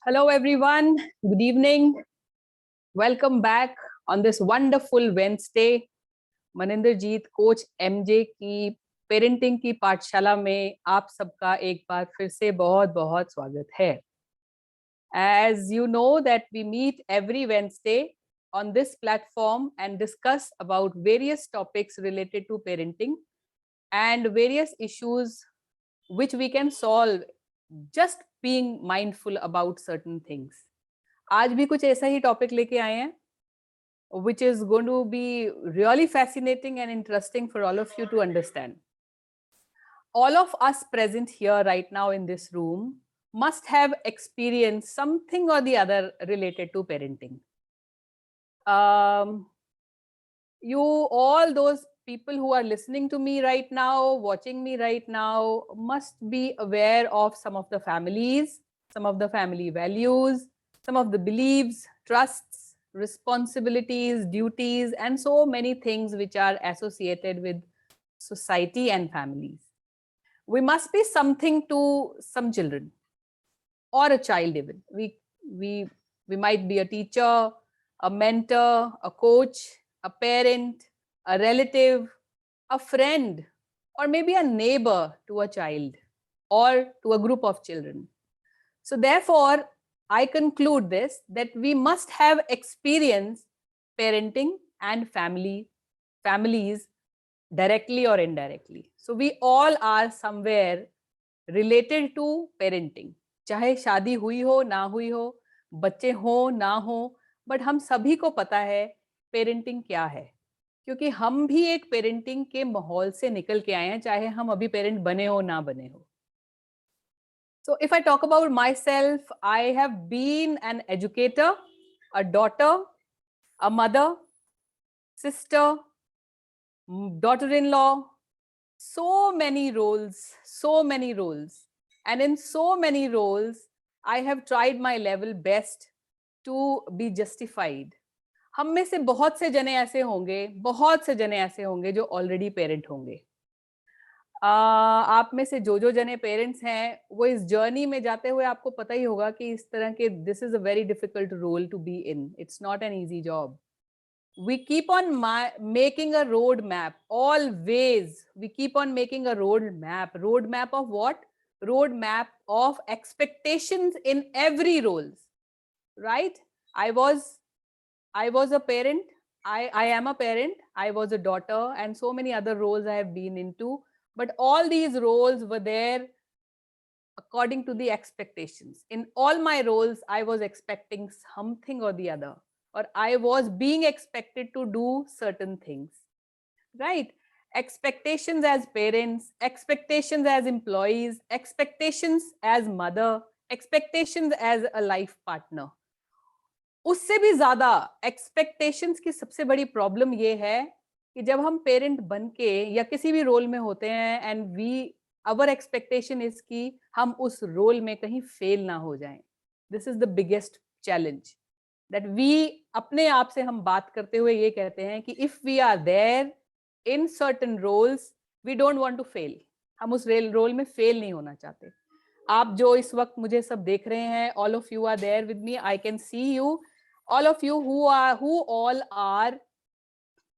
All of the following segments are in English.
Hello, everyone. Good evening. Welcome back on this wonderful Wednesday. Maninder Jeet coach MJ की parenting की पाठशाला में आप सबका एक बार फिर से बहुत बहुत स्वागत है. As you know that we meet every Wednesday on this platform and discuss about various topics related to parenting and various issues which we can solve just being mindful about certain things. आज भी कुछ ऐसा ही topic लेके आए हैं which is going to be really fascinating and interesting for all of you to understand. All of us present here right now in this room must have experienced something or the other related to parenting. You all those people who are listening to me right now, watching me right now, must be aware of some of the families, some of the family values, some of the beliefs, trusts, responsibilities, duties, and so many things which are associated with society and families. We must be something to some children or a child even. We might be a teacher, a mentor, a coach, a parent, a relative, a friend, or maybe a neighbor to a child or to a group of children. So therefore, I conclude this that we must have experienced parenting and families directly or indirectly. So we all are somewhere related to parenting. चाहे शादी हुई हो ना हुई हो, बच्चे हो ना हो, बट हम सभी को पता है पेरेंटिंग क्या है, क्योंकि हम भी एक पेरेंटिंग के माहौल से निकल के आए हैं, चाहे हम अभी पेरेंट बने हो ना बने हो. So if I talk about myself, I have been an educator, a daughter, a mother, sister, daughter-in-law, so many roles. And in so many roles, I have tried my level best to be justified. हम में से बहुत से जने ऐसे होंगे जो already parent होंगे. आप में से जो जने पेरेंट्स हैं वो इस जर्नी में जाते हुए आपको पता ही होगा कि इस तरह के this is a very difficult role to be in. It's not an easy job. We keep on making a road map. Always we keep on making a road map of what? Road map of expectations in every roles, right? I was a parent. I am a parent. I was a daughter, and so many other roles I have been into. But all these roles were there according to the expectations. In all my roles, I was expecting something or the other, or I was being expected to do certain things, right? Expectations as parents, expectations as employees, expectations as mother, expectations as a life partner. उससे भी ज्यादा expectations की सबसे बड़ी problem ये है कि जब हम पेरेंट बन के या किसी भी रोल में होते हैं एंड आवर एक्सपेक्टेशन इज कि हम उस रोल में कहीं फेल ना हो जाएं. This is the biggest challenge that we अपने आप से हम बात करते हुए ये कहते हैं कि if we are there in certain roles we don't want to fail. हम उस रोल में फेल नहीं होना चाहते. आप जो इस वक्त मुझे सब देख रहे हैं, all of you are there with me. I can see you. All of you who all are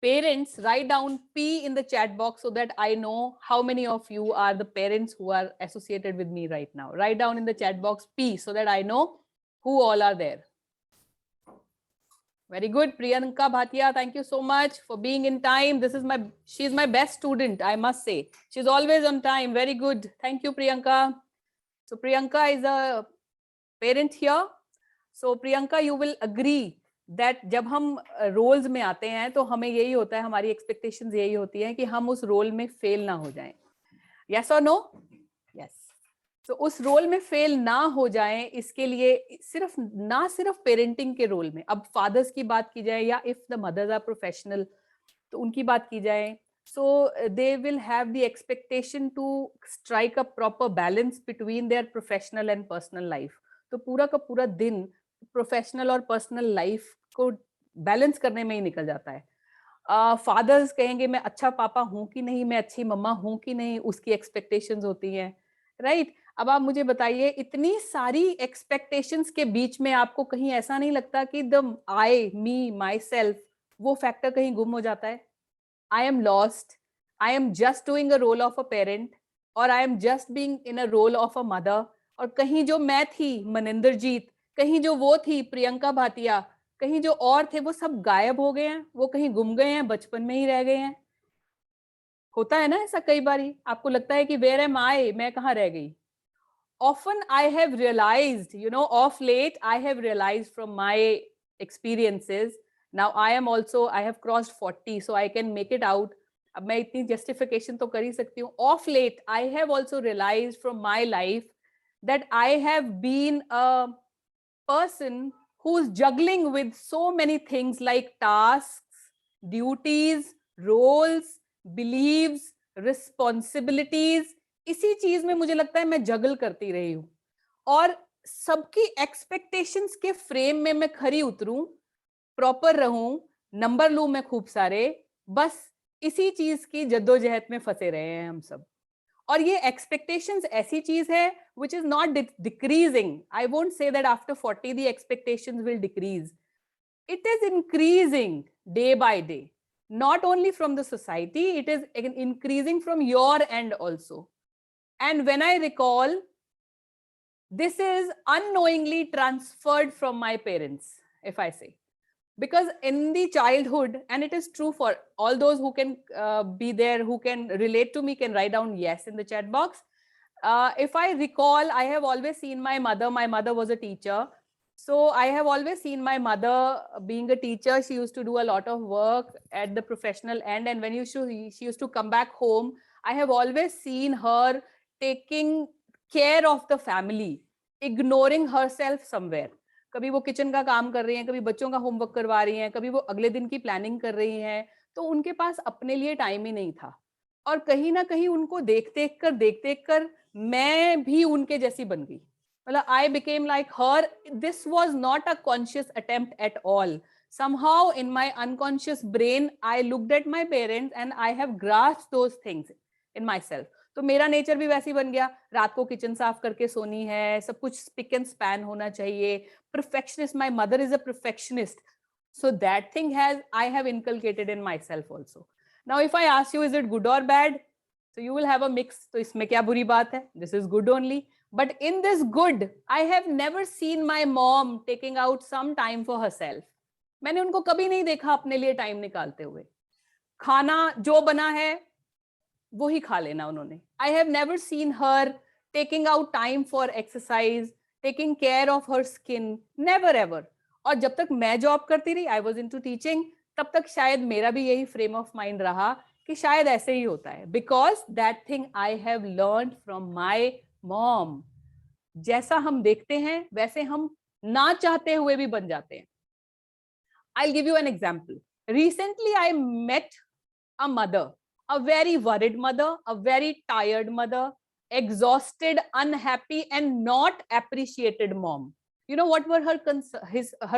parents, write down P in the chat box so that I know how many of you are the parents who are associated with me right now. Write down in the chat box P so that I know who all are there. Very good. Priyanka Bhatia, thank you so much for being in time. She's my best student, I must say. She's always on time. Very good. Thank you, Priyanka. So Priyanka is a parent here. So Priyanka, you will agree that जब हम roles में आते हैं तो हमें यही होता है, हमारी एक्सपेक्टेशंस यही होती है कि हम उस रोल में फेल ना हो जाएं. Yes or no? Yes. So उस रोल में फेल ना हो जाएं, इसके लिए सिर्फ पेरेंटिंग के रोल में, अब फादर्स की बात की जाए या if the mothers are professional तो उनकी बात की जाए, so they will have the expectation to strike a proper balance between their professional and personal life. तो पूरा का पूरा दिन प्रोफेशनल और पर्सनल लाइफ को बैलेंस करने में ही निकल जाता है. फादर्स कहेंगे मैं अच्छा पापा हूं कि नहीं, मैं अच्छी मम्मा हूं कि नहीं, उसकी एक्सपेक्टेशंस होती हैं, राइट? अब आप मुझे बताइए, इतनी सारी एक्सपेक्टेशंस के बीच में आपको कहीं ऐसा नहीं लगता कि the I, me, myself, वो फैक्टर कहीं गुम हो जाता है? I am lost, I am just doing a role of a parent, और I am just being in a role of a mother, और कहीं जो मैं थी मनिंदर जीत, कहीं जो वो थी प्रियंका भाटिया, कहीं जो और थे वो सब गायब हो गए हैं, वो कहीं गुम गए हैं, बचपन में ही रह गए हैं। होता है ना ऐसा कई बारी, आपको लगता है कि वेयर एम आई, मैं कहाँ रह गई? Often I have realized, of late I have realized from my experiences. Now I am also, I have crossed 40, so I can make it out. अब मैं इतनी justification तो कर ही सकती हूँ. Of late I have also realized from my life that I have been a person who's juggling with so many things like tasks, duties, roles, beliefs, responsibilities. इसी चीज में मुझे लगता है मैं जगल करती रही हूँ, और सबकी एक्सपेक्टेशंस के फ्रेम में मैं खरी उतरूं, प्रॉपर रहूं, नंबर लूं मैं खूब सारे, बस इसी चीज की जद्दोजहद में फंसे रहे हैं हम सब। और ये एक्सपेक्टेशंस ऐसी चीज है which is not decreasing. I won't say that after 40 the expectations will decrease. It is increasing day by day, not only from the society, it is increasing from your end also. And when I recall, this is unknowingly transferred from my parents, if I say, because in the childhood, and it is true for all those who can be there, who can relate to me, can write down yes in the chat box. If I recall, I have always seen my mother was a teacher, so I have always seen my mother being a teacher. She used to do a lot of work at the professional end, and when she used to come back home, I have always seen her taking care of the family, ignoring herself somewhere. कभी वो kitchen का काम कर रही हैं, कभी बच्चों का होमवर्क करवा रही हैं, कभी वो अगले दिन की प्लानिंग कर रही हैं, तो उनके पास अपने लिए टाइम ही नहीं था। और कहीं ना कहीं उनको देख देख कर मैं भी उनके जैसी बन गई, मतलब I became like her. This was not a conscious attempt at all. somehow in my unconscious brain I looked at my parents and I have grasped those things in myself. तो मेरा नेचर भी वैसे ही बन गया, रात को kitchen साफ करके सोनी है, सब कुछ स्पिक एंड स्पैन होना चाहिए, perfectionist. My mother is a perfectionist, so that thing has I have inculcated in myself also. Now if I ask you, is it good or bad, so you will have a mix. तो इसमें क्या बुरी बात है? This is good only. But in this good, I have never seen my mom taking out some time for herself. मैंने उनको कभी नहीं देखा अपने लिए टाइम निकालते हुए. खाना जो बना है वो ही खा लेना उन्होंने. I have never seen her taking out time for exercise, taking care of her skin, never ever. और जब तक मैं जॉब करती रही, I was into teaching, तब तक शायद मेरा भी यही फ्रेम ऑफ माइंड रहा कि शायद ऐसे ही होता है, because that thing I have learned from my mom. जैसा हम देखते हैं वैसे हम ना चाहते हुए भी बन जाते हैं. I'll give you an example. Recently I met a mother, a very worried mother, a very tired mother, exhausted, unhappy, and not appreciated mom. You know what were her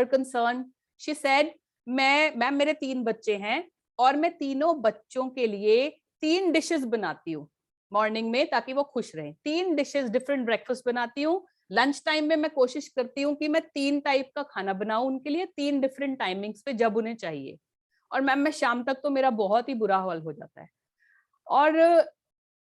concern? She said, ma'am मेरे 3 बच्चे हैं और मैं तीनों बच्चों के लिए 3 dishes बनाती हूँ मॉर्निंग में ताकि वो खुश रहें. 3 डिशेस, डिफरेंट ब्रेकफास्ट बनाती हूँ. लंच टाइम में मैं कोशिश करती हूँ कि मैं 3 टाइप का खाना बनाऊं उनके लिए, 3 डिफरेंट टाइमिंग्स पे जब उन्हें चाहिए. और मैम मैं शाम तक तो मेरा बहुत ही बुरा हाल हो जाता है. और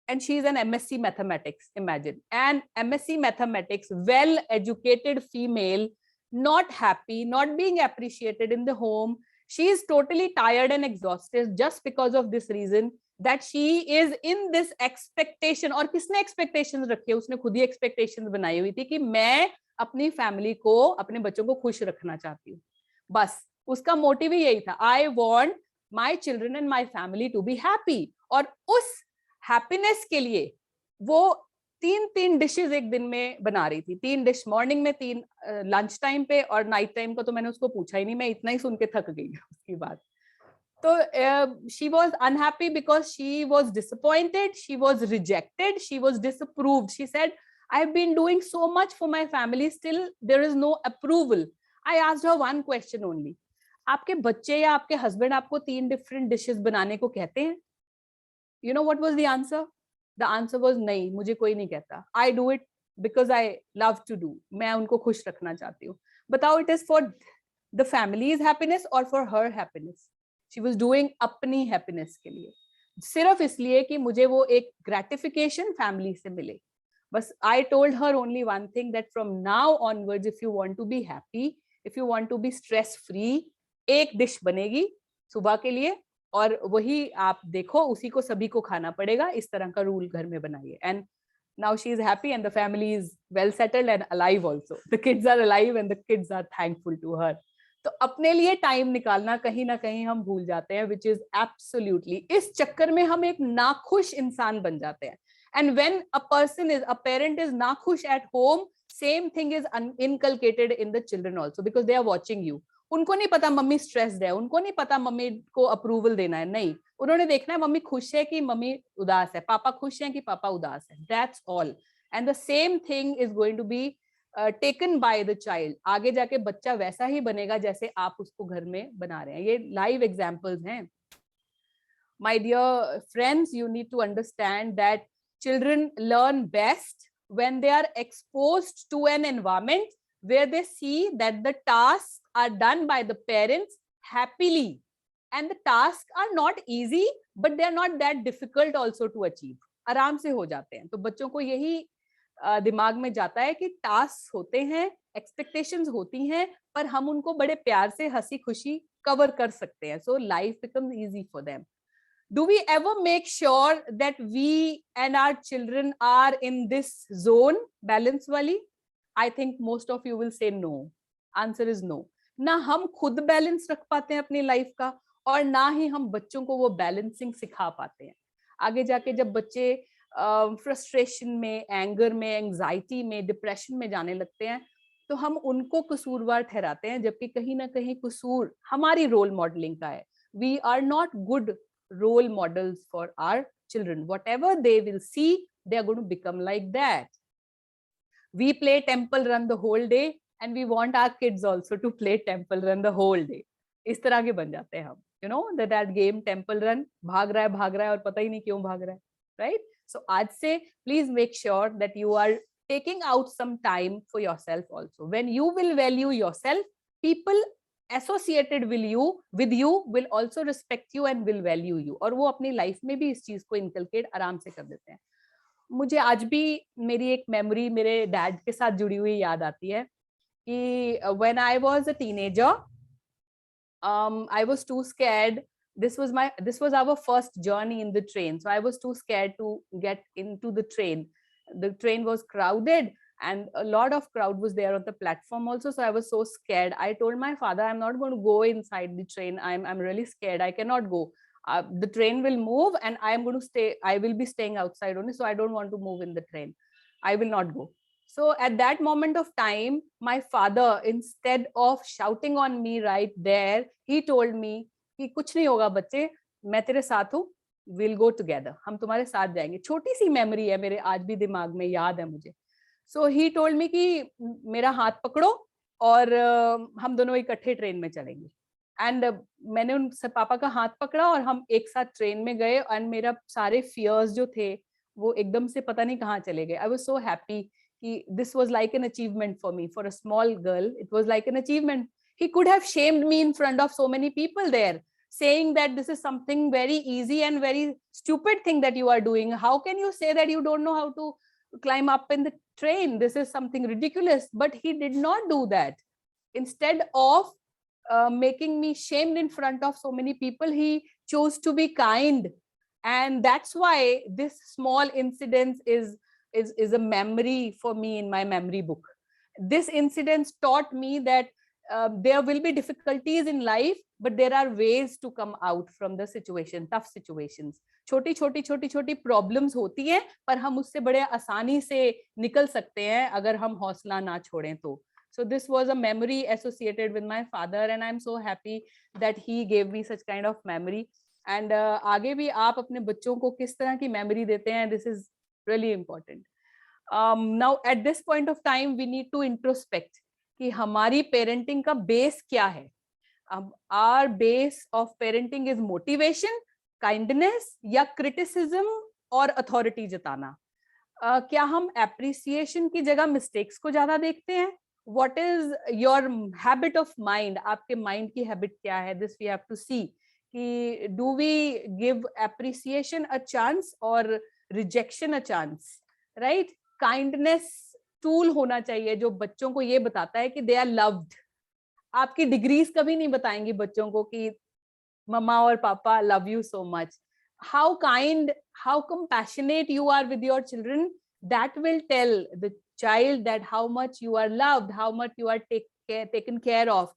and she is an MSc mathematics, imagine, an MSc mathematics, well educated female, not happy, not being appreciated in the home. She is totally tired and exhausted just because of this reason that she is in this expectation. और किसने expectations रखी है? उसने खुद ही expectations बनाई हुई थी कि मैं अपनी फैमिली को, अपने बच्चों को खुश रखना चाहती हूँ. बस उसका मोटिव ही यही था, I want my children and my family to be happy. और उस हैप्पीनेस के लिए वो 3 डिशेस एक दिन में बना रही थी. 3 डिश मॉर्निंग में, 3 लंच टाइम पे, और नाइट टाइम का तो मैंने उसको पूछा ही नहीं, मैं इतना ही सुन के थक गई उसकी बात. तो she was unhappy because she was disappointed, she was rejected, she was disapproved. She said, I have been doing so much for my family, still there is no approval. I asked her one question only. आपके बच्चे या आपके husband आपको 3 different dishes बनाने को कहते हैं? You know what was the answer? The answer was नहीं, मुझे कोई नहीं कहता. I do it because I love to do. मैं उनको खुश रखना चाहती हूँ. बताओ, it is for the family's happiness or for her happiness? She was doing अपनी happiness के लिए, सिर्फ इसलिए कि मुझे वो एक gratification family से मिले. बस I told her only one thing, that from now onwards, if you want to be happy, if you want to be stress free, एक dish बनेगी सुबह के लिए, और वही आप देखो, उसी को सभी को खाना पड़ेगा. इस तरह का रूल घर में बनाइए. And now she is happy and the family is well settled and alive also. The kids are alive and the kids are thankful to her. तो अपने लिए टाइम निकालना कहीं ना कहीं हम भूल जाते हैं, which is absolutely, इस चक्कर में हम एक नाखुश इंसान बन जाते हैं. And when a parent is nakhush at home, same thing is inculcated in the children also, because they are watching you. उनको नहीं पता मम्मी स्ट्रेस्ड है, उनको नहीं पता मम्मी को अप्रूवल देना है, नहीं, उन्होंने देखना है मम्मी खुश है कि मम्मी उदास है, पापा खुश हैं कि पापा उदास है. That's all. And the same thing is going to be taken by the child. आगे जाके बच्चा वैसा ही बनेगा जैसे आप उसको घर में बना रहे हैं. ये लाइव एग्जांपल्स हैं. My dear friends, you need to understand that children learn best when they are exposed to an environment where they see that the tasks are done by the parents happily, and the tasks are not easy, but they are not that difficult also to achieve. आराम से हो जाते हैं. तो बच्चों को यही दिमाग में जाता है कि टास्क होते हैं, एक्सपेक्टेशंस होती हैं, पर हम उनको बड़े प्यार से हंसी खुशी कवर कर सकते हैं. So life becomes easy for them. Do we ever make sure that we and our children are in this zone, balance wali? I think most of you will say no. Answer is no. ना हम खुद balance रख पाते हैं अपनी life का, और ना ही हम बच्चों को वो बैलेंसिंग सिखा पाते हैं. आगे जाके जब बच्चे फ्रस्ट्रेशन में, एंगर में, एंजाइटी में, डिप्रेशन में जाने लगते हैं, तो हम उनको कसूरवार ठहराते हैं, जबकि कहीं ना कहीं कसूर हमारी रोल मॉडलिंग का है. We are not good role models for our children. Whatever they will see, they are going to become like that. We play temple run the whole day, and we want our kids also to play temple run the whole day. इस तरह के बन जाते हैं हम. You know that game temple run, भाग रहा है और पता ही नहीं क्यों भाग रहा है, right? So आज से please make sure that you are taking out some time for yourself also. When you will value yourself, people associated with you will also respect you and will value you. और वो अपनी life में भी इस चीज को inculcate आराम से कर देते हैं. मुझे आज भी मेरी एक मेमोरी मेरे डैड के साथ जुड़ी हुई याद आती है कि when I was a teenager, I was too scared. This was our first journey in the train, so I was too scared to get into the train. The train was crowded and a lot of crowd was there on the platform also, so I was so scared. I told my father, I'm not going to go inside the train. I'm really scared. I cannot go. The train will move and I will be staying outside only, so I don't want to move in the train. I will not go. So at that moment of time, my father, instead of shouting on me right there, he told me कि कुछ नहीं होगा बच्चे, मैं तेरे साथ हूँ, we'll go together, हम तुम्हारे साथ जाएंगे. छोटी सी मेमोरी है मेरे, आज भी दिमाग में याद है मुझे. So he told me कि मेरा हाथ पकड़ो और हम दोनों इकट्ठे ट्रेन में चलेंगे. एंड मैंने उन पापा का हाथ पकड़ा और हम एक साथ ट्रेन में गए, एंड मेरा सारे फियर्स जो थे वो एकदम से पता नहीं कहाँ चले गए. आई वाज सो हैप्पी कि this was like an achievement for me. For a small girl it was like an achievement. He could have shamed me in front of so many people there, saying that this is something very easy and very stupid thing that you are doing. How can you say that you don't know how to climb up in the train? This is something ridiculous. But he did not do that. Instead of making me shamed in front of so many people, he chose to be kind. And that's why this small incident is a memory for me in my memory book. This incident taught me that there will be difficulties in life, but there are ways to come out from the situation, tough situations. छोटी problems होती हैं, पर हम उससे बड़े आसानी से निकल सकते हैं अगर हम हौसला ना छोड़ें तो. So this was a memory associated with my father, and I'm so happy that he gave me such kind of memory. And आगे भी आप अपने बच्चों को किस तरह की memory देते हैं, this is really important. Now at this point of time we need to introspect कि हमारी पेरेंटिंग का बेस क्या है. Our base of parenting is motivation, kindness या criticism और authority जताना. क्या हम एप्रिसिएशन की जगह मिस्टेक्स को ज्यादा देखते हैं? What is your habit of mind? आपके माइंड की हैबिट क्या है? This we have to see कि do we give appreciation a chance और rejection a chance, right? Kindness tool होना चाहिए जो बच्चों को ये बताता है कि दे आर लव्ड। आपकी डिग्रीज कभी नहीं बताएंगी बच्चों को कि mama or papa love you so much. How kind, how compassionate you are with your children, that will tell the child that how much you are loved, how much you are taken care of.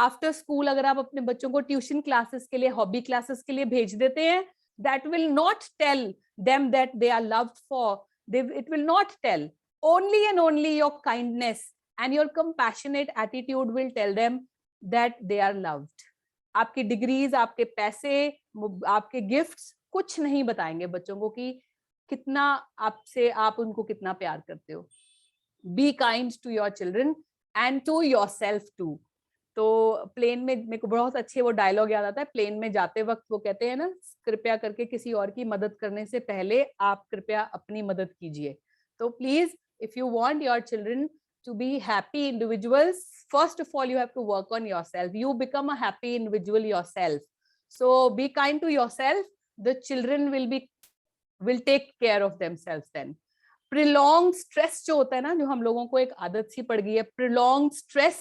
After school अगर आप अपने बच्चों को tuition classes के लिए, hobby classes के लिए भेज देते हैं, that will not tell them that they are loved for. It will not tell. Only and only your kindness and your compassionate attitude will tell them that they are loved. आपकी degrees, आपके पैसे, आपके gifts कुछ नहीं बताएंगे बच्चों को कि कितना आपसे, आप उनको कितना प्यार करते हो. Be kind to your children and to yourself too. तो प्लेन में मेरे को बहुत अच्छे वो डायलॉग याद आता है. प्लेन में जाते वक्त वो कहते हैं ना, कृपया करके किसी और की मदद करने से पहले आप कृपया अपनी मदद कीजिए. तो please, if you want your children to be happy individuals, first of all you have to work on yourself. You become a happy individual yourself. So be kind to yourself. The children will take care of themselves then. Prolonged stress जो होता है ना, जो हम लोगों को एक आदत सी पड़ गई है, prolonged stress,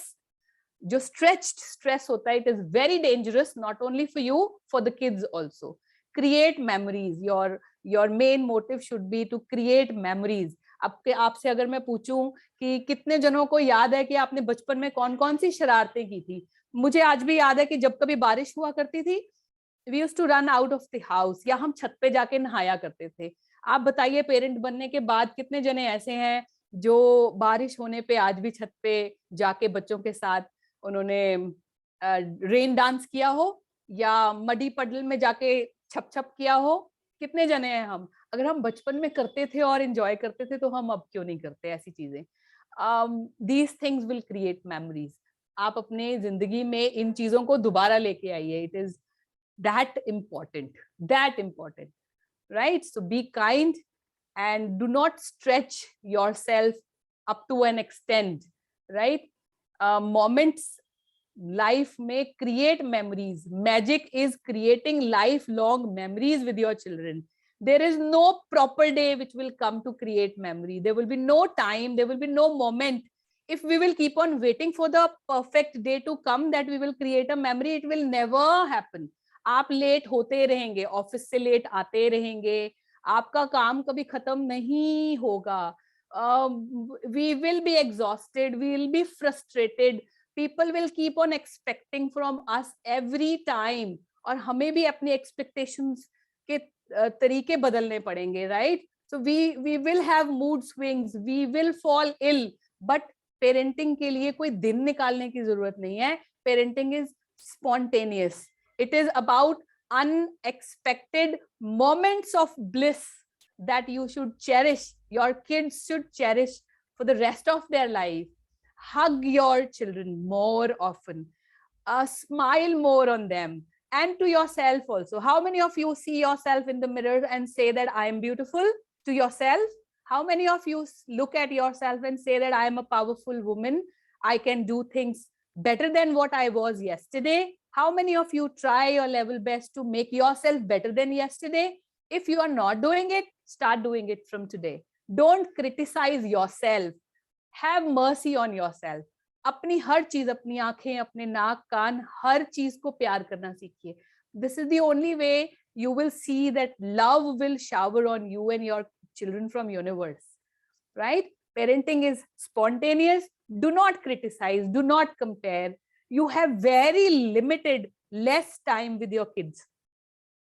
जो stretched stress होता है, it is very dangerous, not only for you, for the kids also. Create memories. Your main motive should be to create memories. आपसे अगर मैं पूछूं कि कितने जनों को याद है कि आपने बचपन में कौन कौन सी शरारतें की थी? मुझे आज भी याद है कि जब कभी बारिश हुआ करती थी, we used to run out of the house, या हम छत पे जाके नहाया करते थे. आप बताइए, पेरेंट बनने के बाद कितने जने ऐसे हैं जो बारिश होने पे आज भी छत पे जाके बच्चों के साथ उन्होंने रेन डांस किया हो, या मडी पडल में जाके छप छप किया हो? कितने जने हैं हम? अगर हम बचपन में करते थे और एंजॉय करते थे तो हम अब क्यों नहीं करते ऐसी चीजें? These things will create memories. आप अपने जिंदगी में इन चीजों को दोबारा लेके आइए. It is that important, right? So be kind and do not stretch yourself up to an extent, right? Moments life may create memories. Magic is creating lifelong memories with your children. There is no proper day which will come to create memory. There will be no time, there will be no moment. If we will keep on waiting for the perfect day to come that we will create a memory, it will never happen. आप late होते रहेंगे, office से late आते रहेंगे, आपका काम कभी खत्म नहीं होगा. We will be exhausted, we will be frustrated. People will keep on expecting from us every time. और हमें भी अपनी expectations के तरीके बदलने पड़ेंगे, right? So we will have mood swings, we will fall ill. But parenting के लिए कोई दिन निकालने की जरूरत नहीं है. Parenting is spontaneous. It is about unexpected moments of bliss that you should cherish. Your kids should cherish for the rest of their life. Hug your children more often. Smile more on them, and to yourself also. How many of you see yourself in the mirror and say that I am beautiful to yourself? How many of you look at yourself and say that I am a powerful woman, I can do things better than what I was yesterday? How many of you try your level best to make yourself better than yesterday? If you are not doing it, start doing it from today. Don't criticize yourself. Have mercy on yourself. अपनी हर चीज, अपनी आंखें, अपने नाक, कान, हर चीज को प्यार करना सीखिए. This is the only way you will see that love will shower on you and your children from universe, right? Parenting is spontaneous. Do not criticize, do not compare. You have very limited, less time with your kids.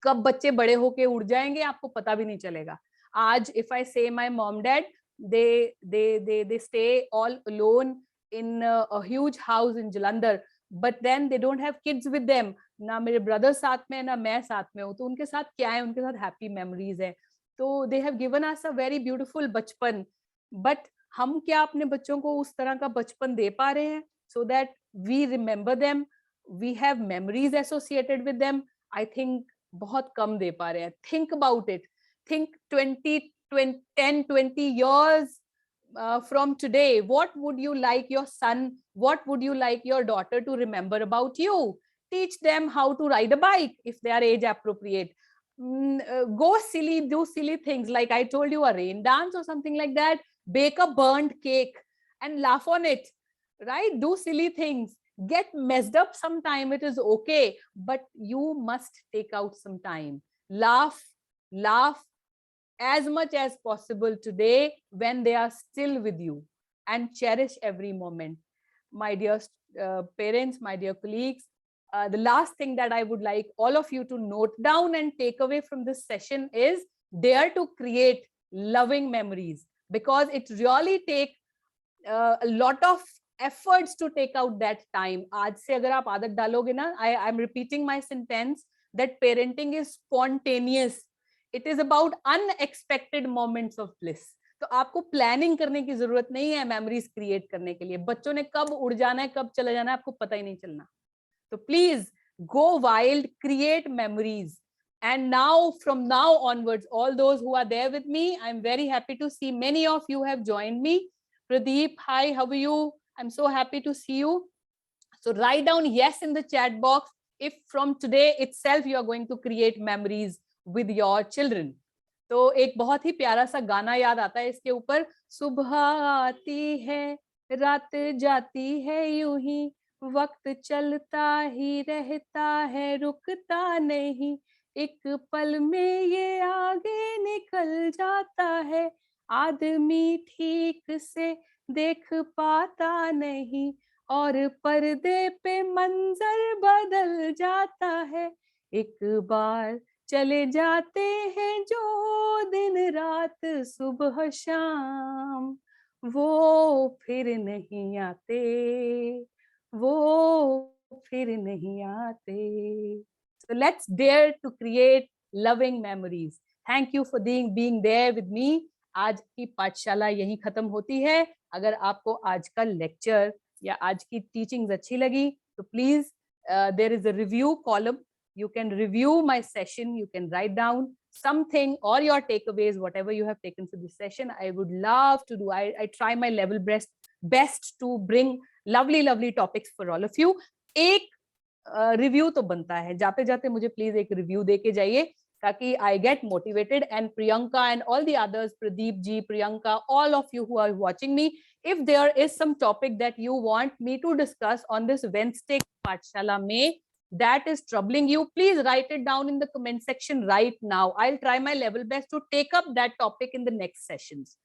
कब बच्चे बड़े होके उड़ जाएंगे आपको पता भी नहीं चलेगा. आज if I say my mom dad, they stay all alone in a huge house in Jalandhar, but then they don't have kids with them. ना मेरे ब्रदर साथ में, ना मैं साथ में हूँ, तो उनके साथ क्या है? उनके साथ हैप्पी मेमोरीज है. तो they have given us a very beautiful बचपन. But हम क्या अपने बच्चों को उस तरह का बचपन दे पा रहे हैं? So that we remember them, we have memories associated with them. I think बहुत कम दे पा रहे हैं. Think about it. Think 20 10, 20 years from today, what would you like your son, what would you like your daughter to remember about you? Teach them how to ride a bike if they are age appropriate. Go silly, do silly things like I told you, a rain dance or something like that. Bake a burnt cake and laugh on it, right? Do silly things. Get messed up sometime, it is okay, but you must take out some time. Laugh as much as possible today when they are still with you, and cherish every moment. My dear parents, my dear colleagues, the last thing that I would like all of you to note down and take away from this session is dare to create loving memories, because it really takes a lot of efforts to take out that time. आज से अगर आप आदत डालोगे ना, I'm repeating my sentence that parenting is spontaneous. It is about unexpected moments of bliss. तो आपको planning करने की जरूरत नहीं है मेमोरीज क्रिएट करने के लिए. बच्चों ने कब उड़ जाना है, कब चला जाना है, आपको पता ही नहीं चलना. तो please go wild, create memories. And now, from now onwards, all those who are there with me, I'm very happy to see many of you have joined me. Pradeep, hi, how are you? I'm so happy to see you. So write down yes in the chat box if from today itself you are going to create memories with your children. तो एक बहुत ही प्यारा सा गाना याद आता है इसके ऊपर. सुबह आती है, रात जाती है, यूं ही वक्त चलता ही रहता है, रुकता नहीं, एक पल में ये आगे निकल जाता है, आदमी ठीक से देख पाता नहीं, और पर्दे पे मंजर बदल जाता है, एक बार चले जाते हैं जो दिन रात सुबह शाम, वो फिर नहीं आते, वो फिर नहीं आते. So let's dare to create loving memories. Thank you for being there with me. आज की पाठशाला यहीं खत्म होती है. अगर आपको आज का लेक्चर या आज की टीचिंग्स अच्छी लगी तो please there is a review column. You can review my session. You can write down something or your takeaways, whatever you have taken for this session. I would love to do. I try my level best to bring lovely topics for all of you. एक review तो बनता है. जाते जाते मुझे please एक review दे के जाइए ताकि I get motivated. And Priyanka and all the others, Pradeep ji, Priyanka, all of you who are watching me, if there is some topic that you want me to discuss on this Wednesday Pathshala May that is troubling you, please write it down in the comment section right now. I'll try my level best to take up that topic in the next sessions.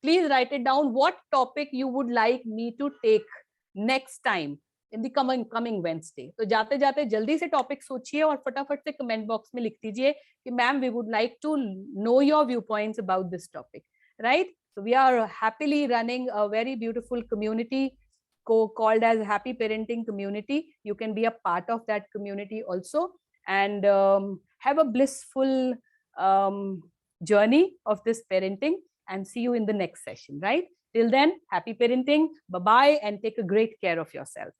Please write it down what topic you would like me to take next time in the coming Wednesday. तो जाते जाते जल्दी से topic सोचिए और फटाफट से comment box में लिख दीजिए कि ma'am we would like to know your view points about this topic, right? So we are happily running a very beautiful community called as Happy Parenting Community. You can be a part of that community also and have a blissful journey of this parenting, and see you in the next session, right? Till then, happy parenting. Bye-bye and take a great care of yourself.